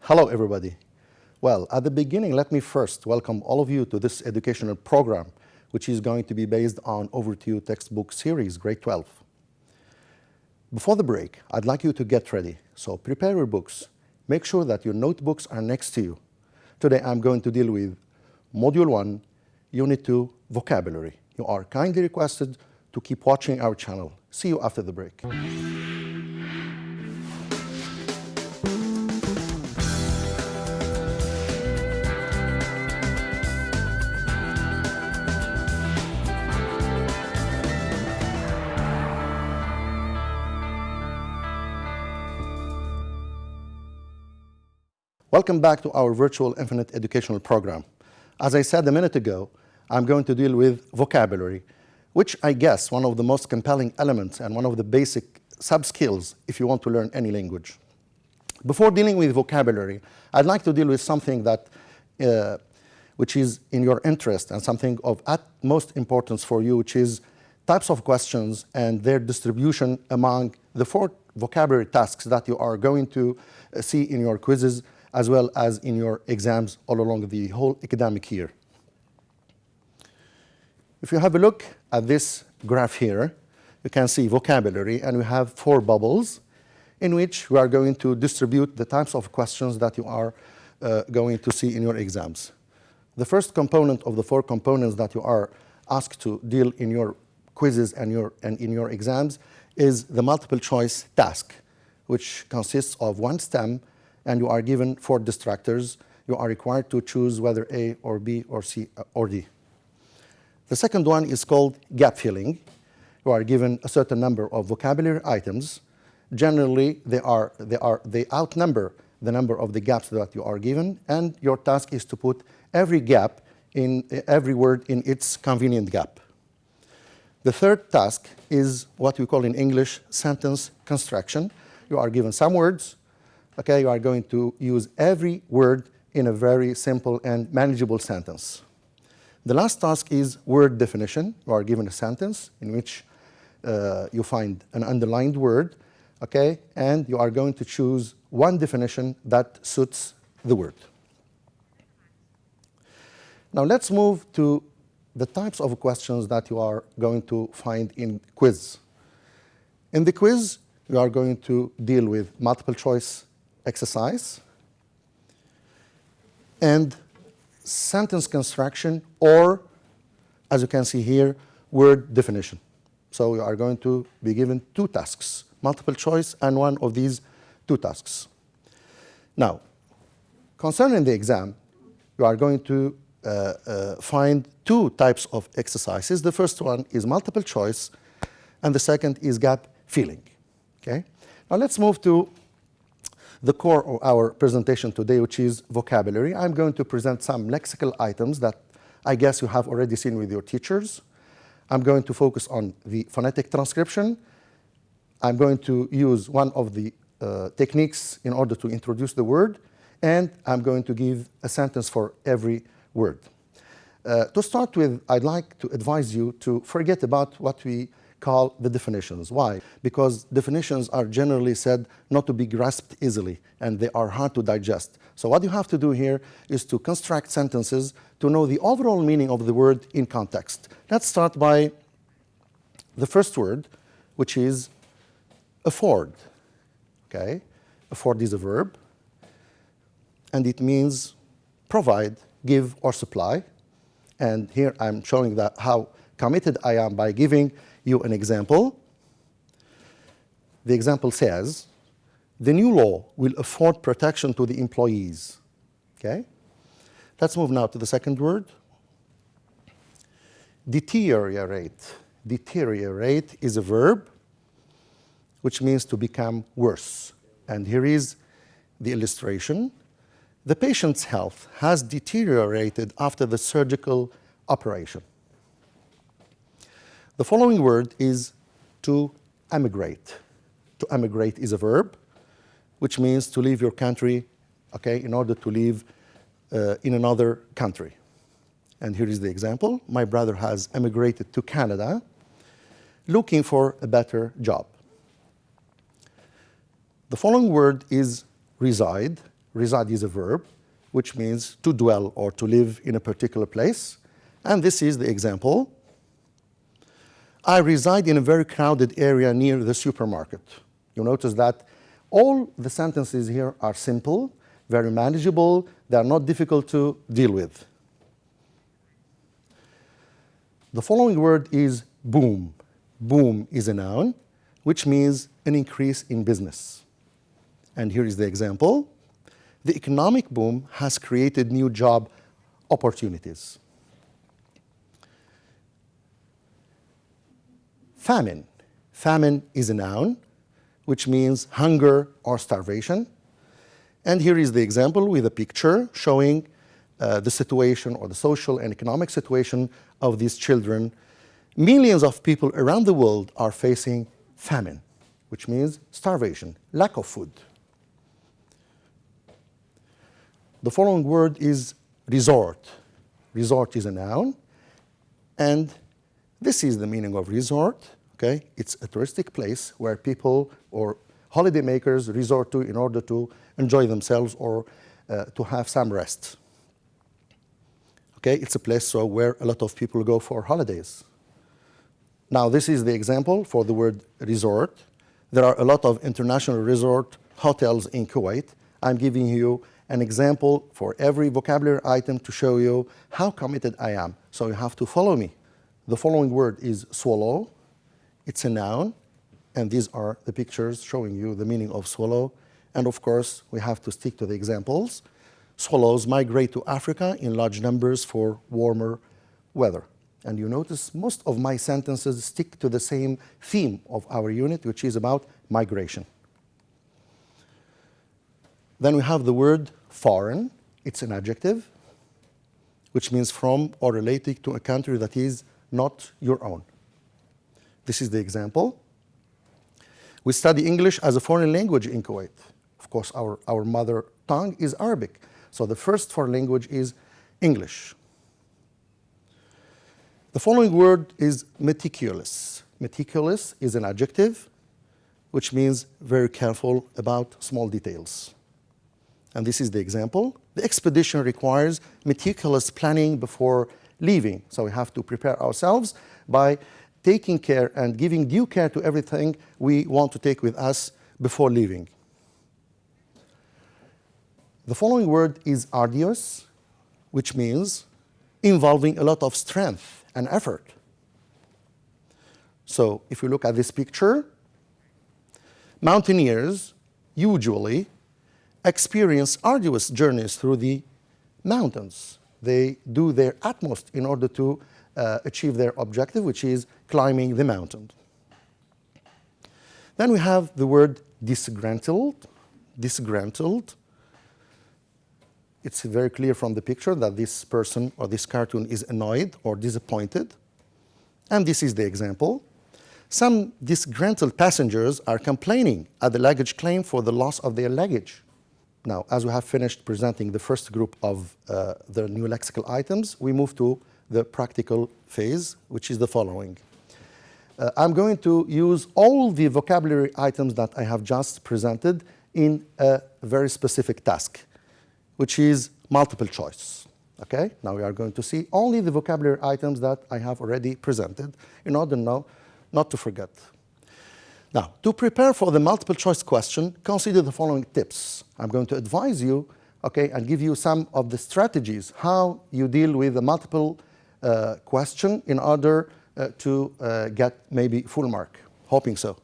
Hello, everybody. Well, at the beginning, let me first welcome all of you to this educational program, which is going to be based on Over to You textbook series, grade 12. Before the break, I'd like you to get ready. So prepare your books. Make sure that your notebooks are next to you. Today, I'm going to deal with Module 1, Unit 2, Vocabulary. You are kindly requested to keep watching our channel. See you after the break. Welcome back to our virtual infinite educational program. As I said a minute ago, I'm going to deal with vocabulary, which I guess one of the most compelling elements and one of the basic sub-skills if you want to learn any language. Before dealing with vocabulary, I'd like to deal with something that which is in your interest and something of utmost importance for you, which is types of questions and their distribution among the 4 vocabulary tasks that you are going to see in your quizzes as well as in your exams all along the whole academic year. If you have a look at this graph here, you can see vocabulary, and we have 4 bubbles in which we are going to distribute the types of questions that you are going to see in your exams. The first component of the 4 components that you are asked to deal in your quizzes and in your exams is the multiple choice task, which consists of 1 stem, and you are given 4 distractors. You are required to choose whether A or B or C or D. The second one is called gap filling. You are given a certain number of vocabulary items. Generally, they outnumber the number of the gaps that you are given, and your task is to put every gap in every word in its convenient gap. The third task is what we call in English sentence construction. You are given some words. Okay, you are going to use every word in a very simple and manageable sentence. The last task is word definition. You are given a sentence in which you find an underlined word, okay, and you are going to choose one definition that suits the word. Now let's move to the types of questions that you are going to find in quiz. In the quiz, you are going to deal with multiple choice exercise and sentence construction, or, as you can see here, word definition. So you are going to be given 2 tasks, multiple choice and one of these 2 tasks. Now, concerning the exam, you are going to find 2 types of exercises. The first one is multiple choice, and the second is gap filling. Okay? Now let's move to the core of our presentation today, which is vocabulary. I'm going to present some lexical items that I guess you have already seen with your teachers. I'm going to focus on the phonetic transcription. I'm going to use one of the techniques in order to introduce the word, and I'm going to give a sentence for every word. To start with, I'd like to advise you to forget about what we call the definitions. Why? Because definitions are generally said not to be grasped easily, and they are hard to digest. So what you have to do here is to construct sentences to know the overall meaning of the word in context. Let's start by the first word, which is afford. Okay? Afford is a verb, and it means provide, give, or supply. And here I'm showing that how committed I am by giving you an example. The example says, the new law will afford protection to the employees. Okay? Let's move now to the second word. Deteriorate. Deteriorate is a verb which means to become worse. And here is the illustration. The patient's health has deteriorated after the surgical operation. The following word is to emigrate. To emigrate is a verb, which means to leave your country, okay, in order to live in another country. And here is the example. My brother has emigrated to Canada looking for a better job. The following word is reside. reside is a verb, which means to dwell or to live in a particular place. And this is the example. I reside in a very crowded area near the supermarket. You notice that all the sentences here are simple, very manageable. They are not difficult to deal with. The following word is boom. Boom is a noun, which means an increase in business. And here is the example. The economic boom has created new job opportunities. Famine. Famine is a noun, which means hunger or starvation. And here is the example with a picture showing the situation or the social and economic situation of these children. Millions of people around the world are facing famine, which means starvation, lack of food. The following word is resort. Resort is a noun, and this is the meaning of resort. Okay? It's a touristic place where people or holiday makers resort to in order to enjoy themselves or to have some rest. Okay? It's a place where a lot of people go for holidays. Now, this is the example for the word resort. There are a lot of international resort hotels in Kuwait. I'm giving you an example for every vocabulary item to show you how committed I am. So you have to follow me. The following word is swallow. It's a noun, and these are the pictures showing you the meaning of swallow. And of course, we have to stick to the examples. Swallows migrate to Africa in large numbers for warmer weather. And you notice most of my sentences stick to the same theme of our unit, which is about migration. Then we have the word foreign. It's an adjective, which means from or related to a country that is not your own. This is the example. We study English as a foreign language in Kuwait. Of course, our mother tongue is Arabic. So the first foreign language is English. The following word is meticulous. Meticulous is an adjective, which means very careful about small details. And this is the example. The expedition requires meticulous planning before leaving. So we have to prepare ourselves by taking care and giving due care to everything we want to take with us before leaving. The following word is arduous, which means involving a lot of strength and effort. So if you look at this picture, mountaineers usually experience arduous journeys through the mountains. They do their utmost in order to achieve their objective, which is climbing the mountain. Then we have the word disgruntled. Disgruntled. It's very clear from the picture that this person or this cartoon is annoyed or disappointed. And this is the example. Some disgruntled passengers are complaining at the luggage claim for the loss of their luggage. Now, as we have finished presenting the first group of the new lexical items, we move to the practical phase, which is the following. I'm going to use all the vocabulary items that I have just presented in a very specific task, which is multiple choice. Okay? Now we are going to see only the vocabulary items that I have already presented in order not to forget. Now, to prepare for the multiple choice question, consider the following tips. I'm going to advise you, okay, and give you some of the strategies how you deal with the multiple question in order to get maybe full mark. Hoping so.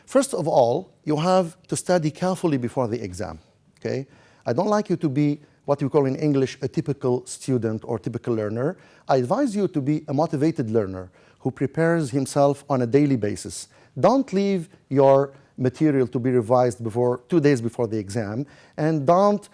First of all, you have to study carefully before the exam. Okay? I don't like you to be what we call in English a typical student or typical learner. I advise you to be a motivated learner who prepares himself on a daily basis. Don't leave your material to be revised 2 days before the exam, and don't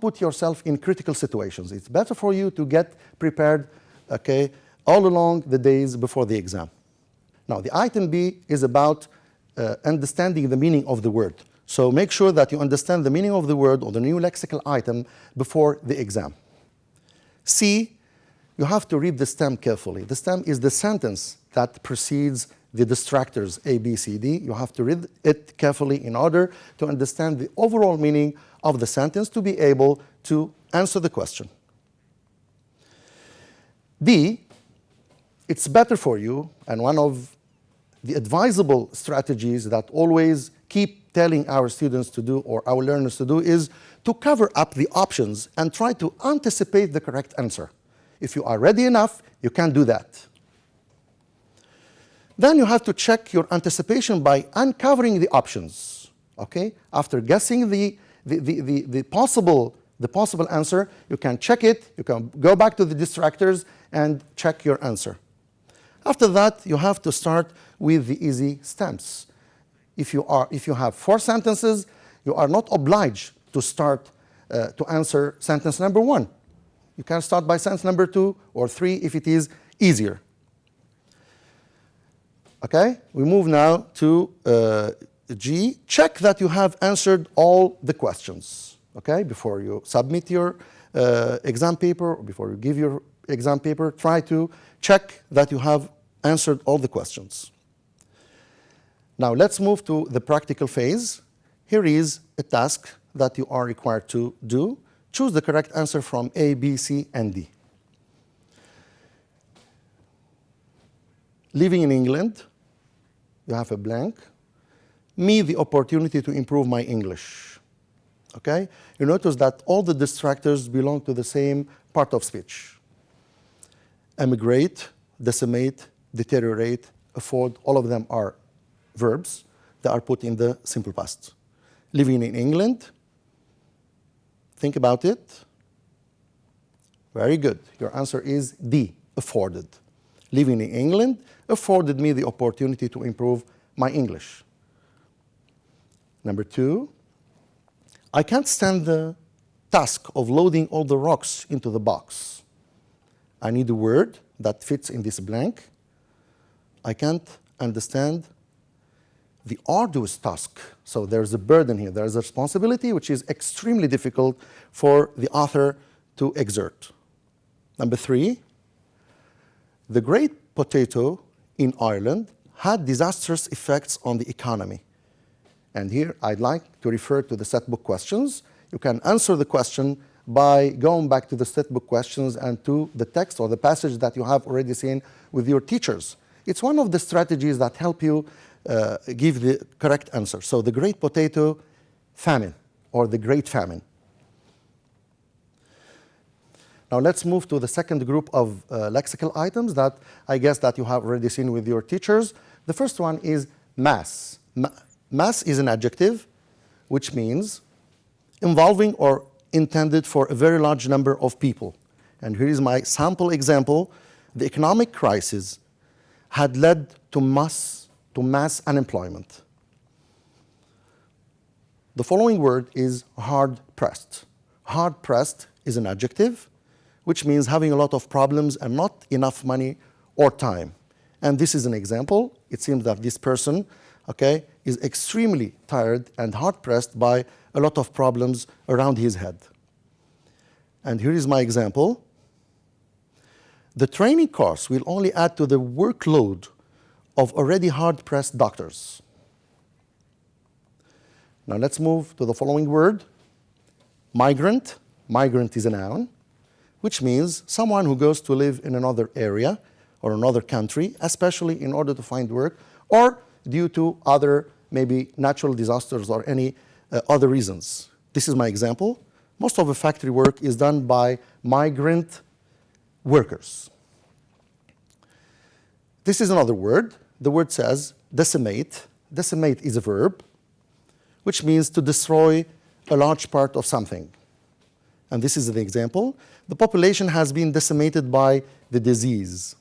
put yourself in critical situations. It's better for you to get prepared, okay, all along the days before the exam. Now, the item B is about understanding the meaning of the word. So make sure that you understand the meaning of the word or the new lexical item before the exam. C, you have to read the stem carefully. The stem is the sentence that precedes the distractors A, B, C, D. You have to read it carefully in order to understand the overall meaning of the sentence to be able to answer the question. D, it's better for you, and one of the advisable strategies that always keep telling our students to do or our learners to do is to cover up the options and try to anticipate the correct answer. If you are ready enough, you can do that. Then you have to check your anticipation by uncovering the options. Okay? After guessing the possible answer, you can check it, you can go back to the distractors and check your answer. After that, you have to start with the easy steps. If you have 4 sentences, you are not obliged to start to answer sentence number 1. You can start by sentence number 2 or 3 if it is easier. Okay, we move now to G. Check that you have answered all the questions. Okay, before you submit your exam paper, or before you give your exam paper, try to check that you have answered all the questions. Now let's move to the practical phase. Here is a task that you are required to do. Choose the correct answer from A, B, C, and D. Living in England, you have a blank. Me, the opportunity to improve my English. Okay? You notice that all the distractors belong to the same part of speech. Emigrate, decimate, deteriorate, afford, all of them are verbs that are put in the simple past. Living in England, think about it. Very good. Your answer is D, afforded. Living in England afforded me the opportunity to improve my English. Number 2, I can't stand the task of loading all the rocks into the box. I need a word that fits in this blank. I can't understand the arduous task. So there's a burden here. There's a responsibility which is extremely difficult for the author to exert. Number 3, the great potato in Ireland had disastrous effects on the economy. And here I'd like to refer to the set book questions. You can answer the question by going back to the set book questions and to the text or the passage that you have already seen with your teachers. It's one of the strategies that help you give the correct answer. So the great potato famine, or the great famine. Now let's move to the second group of lexical items that I guess that you have already seen with your teachers. The first one is mass. Mass is an adjective which means involving or intended for a very large number of people. And here is my sample example. The economic crisis had led to mass unemployment. The following word is hard-pressed. Hard-pressed is an adjective which means having a lot of problems and not enough money or time. And this is an example. It seems that this person, okay, is extremely tired and hard-pressed by a lot of problems around his head. And here is my example. The training course will only add to the workload of already hard-pressed doctors. Now let's move to the following word, migrant. Migrant is a noun, which means someone who goes to live in another area or another country, especially in order to find work, or due to other maybe natural disasters or any other reasons. This is my example. Most of the factory work is done by migrant workers. This is another word. The word says decimate. Decimate is a verb, which means to destroy a large part of something. And this is the example. The population has been decimated by the disease.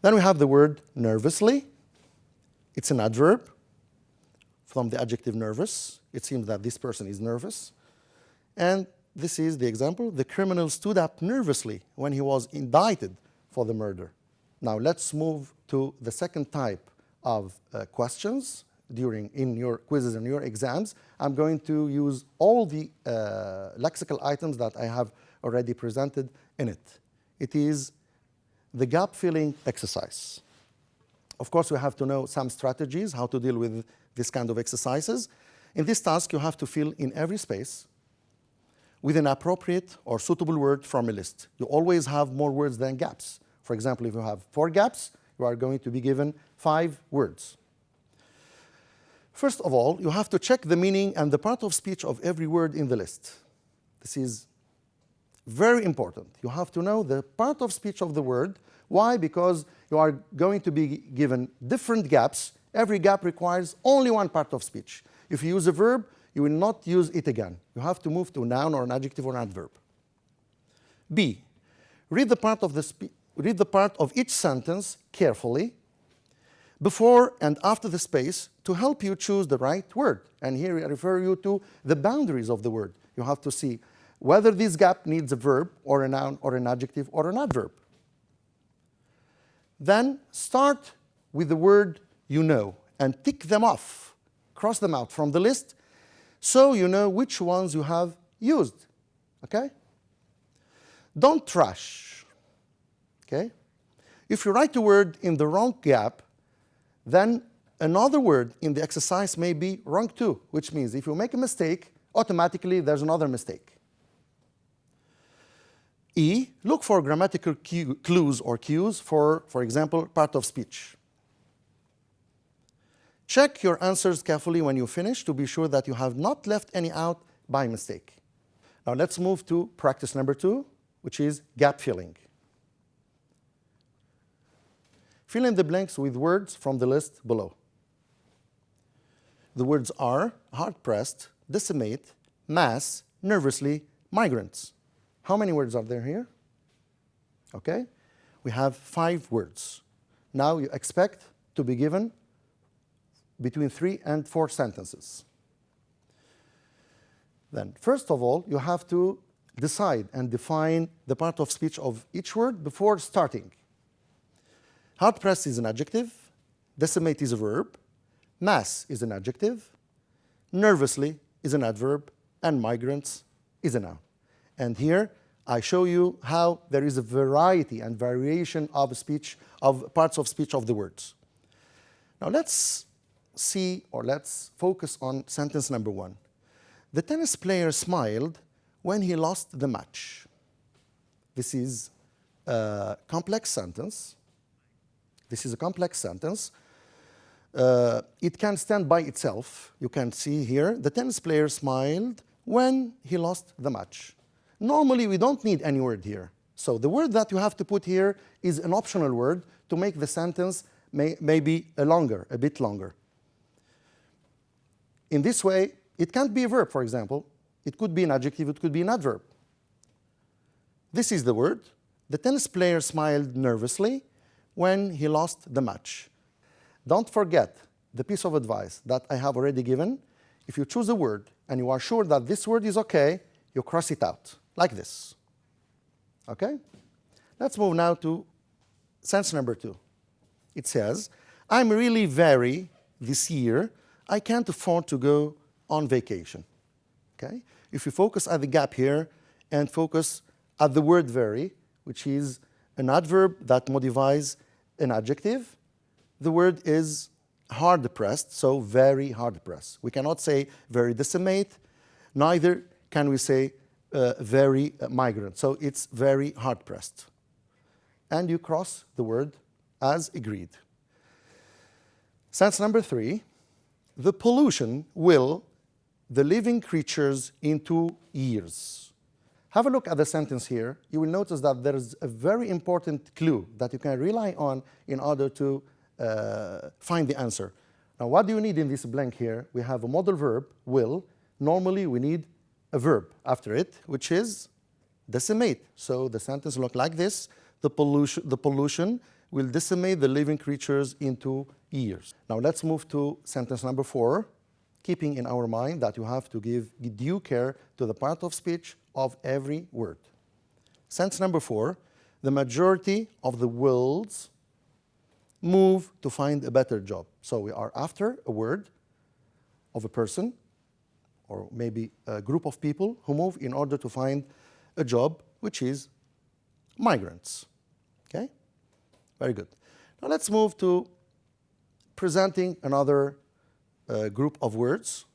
Then we have the word nervously. It's an adverb from the adjective nervous. It seems that this person is nervous. And this is the example. The criminal stood up nervously when he was indicted for the murder. Now let's move to the second type of questions in your quizzes and your exams. I'm going to use all the lexical items that I have already presented in it. It is the gap filling exercise. Of course, we have to know some strategies how to deal with this kind of exercises. In this task, you have to fill in every space with an appropriate or suitable word from a list. You always have more words than gaps. For example, if you have 4 gaps, you are going to be given 5 words. First of all, you have to check the meaning and the part of speech of every word in the list. This is very important. You have to know the part of speech of the word. Why? Because you are going to be given different gaps. Every gap requires only one part of speech. If you use a verb, you will not use it again. You have to move to a noun or an adjective or an adverb. B, read the part of each sentence carefully before and after the space to help you choose the right word. And here I refer you to the boundaries of the word. You have to see whether this gap needs a verb or a noun or an adjective or an adverb. Then start with the word you know and tick them off, cross them out from the list so you know which ones you have used, okay? Don't rush, okay? If you write a word in the wrong gap, then another word in the exercise may be wrong too, which means if you make a mistake, automatically there's another mistake. E, look for grammatical clues or cues for example, part of speech. Check your answers carefully when you finish to be sure that you have not left any out by mistake. Now let's move to practice number 2, which is gap filling. Fill in the blanks with words from the list below. The words are hard-pressed, decimate, mass, nervously, migrants. How many words are there here? Okay, we have 5 words. Now you expect to be given between 3 and 4 sentences. Then, first of all, you have to decide and define the part of speech of each word before starting. Hard-pressed is an adjective, decimate is a verb, mass is an adjective, nervously is an adverb, and migrants is a noun. And here I show you how there is a variety and variation of speech, of parts of speech of the words. Now let's see, or let's focus on sentence number 1. The tennis player smiled when he lost the match. This is a complex sentence. This is a complex sentence. It can stand by itself. You can see here, the tennis player smiled when he lost the match. Normally, we don't need any word here. So the word that you have to put here is an optional word to make the sentence maybe a bit longer. In this way, it can't be a verb, for example. It could be an adjective, it could be an adverb. This is the word. The tennis player smiled nervously when he lost the match. Don't forget the piece of advice that I have already given. If you choose a word and you are sure that this word is okay, you cross it out, like this. Okay? Let's move now to sentence number 2. It says, I'm really very, this year, I can't afford to go on vacation. Okay? If you focus at the gap here and focus at the word very, which is an adverb that modifies an adjective, the word is hard-pressed, so very hard-pressed. We cannot say very decimate, neither can we say very migrant. So it's very hard-pressed. And you cross the word as agreed. Sentence number 3, the pollution will the living creatures into years. Have a look at the sentence here. You will notice that there is a very important clue that you can rely on in order to find the answer. Now, what do you need in this blank here? We have a modal verb, will. Normally, we need a verb after it, which is decimate. So the sentence looks like this. The pollution will decimate the living creatures into years. Now, let's move to sentence number 4, keeping in our mind that you have to give due care to the part of speech of every word. Sentence number 4, the majority of the wills move to find a better job. So we are after a word of a person, or maybe a group of people who move in order to find a job, which is migrants. Okay? Very good. Now let's move to presenting another group of words.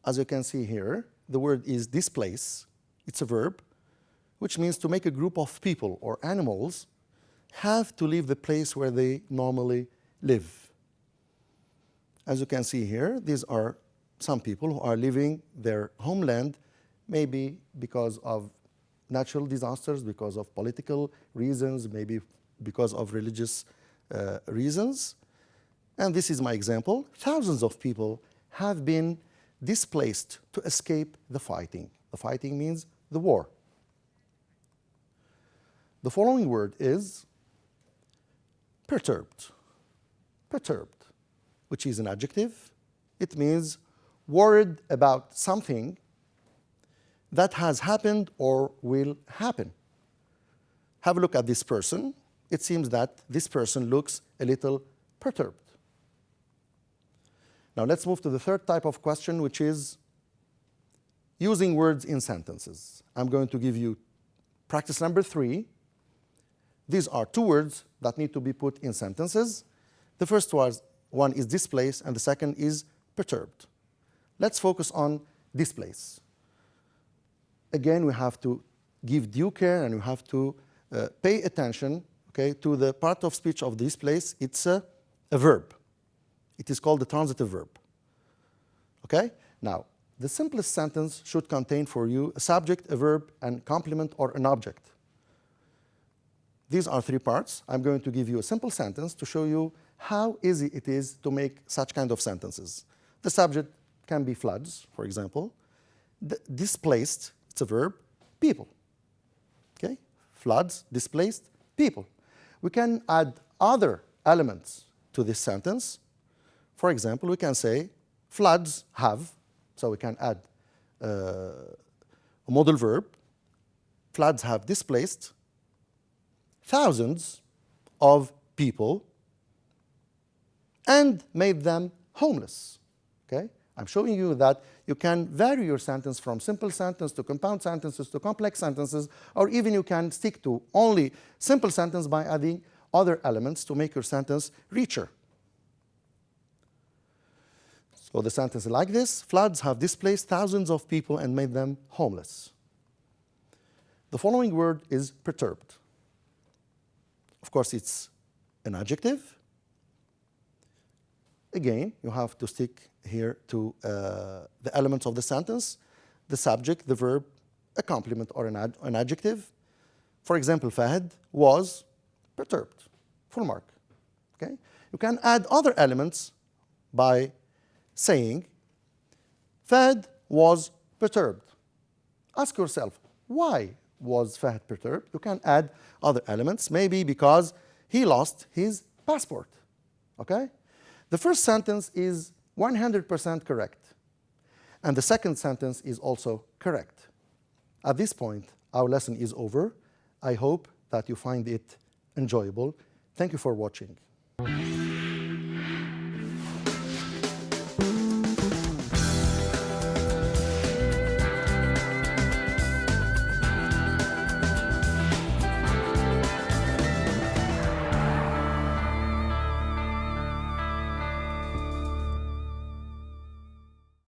As you can see here, the word is displace. It's a verb, which means to make a group of people or animals have to leave the place where they normally live. As you can see here, these are some people who are leaving their homeland, maybe because of natural disasters, because of political reasons, maybe because of religious reasons. And this is my example. Thousands of people have been displaced to escape the fighting. The fighting means the war. The following word is perturbed. Perturbed, which is an adjective. It means worried about something that has happened or will happen. Have a look at this person. It seems that this person looks a little perturbed. Now let's move to the third type of question, which is using words in sentences. I'm going to give you practice number 3. These are 2 words that need to be put in sentences. The first one is displace, and the second is perturbed. Let's focus on displace. Again, we have to give due care and we have to pay attention, okay, to the part of speech of displace. It's a verb. It is called the transitive verb. Okay? Now, the simplest sentence should contain for you a subject, a verb, and complement or an object. These are 3 parts. I'm going to give you a simple sentence to show you how easy it is to make such kind of sentences. The subject can be floods, for example. Displaced, it's a verb, people. Okay? Floods, displaced, people. We can add other elements to this sentence. For example, we can say floods have, so we can add a modal verb. Floods have displaced thousands of people and made them homeless. Okay? I'm showing you that you can vary your sentence from simple sentence to compound sentences to complex sentences, or even you can stick to only simple sentence by adding other elements to make your sentence richer. So the sentence is like this: floods have displaced thousands of people and made them homeless. The following word is perturbed. Of course, it's an adjective. Again, you have to stick here to the elements of the sentence: the subject, the verb, a complement or an adjective. For example, Fahd was perturbed. Full mark. Okay? You can add other elements by saying Fahd was perturbed. Ask yourself, why was Fahd perturbed? You can add other elements, maybe because he lost his passport. Okay? The first sentence is 100% correct, and the second sentence is also correct. At this point, our lesson is over. I hope that you find it enjoyable. Thank you for watching.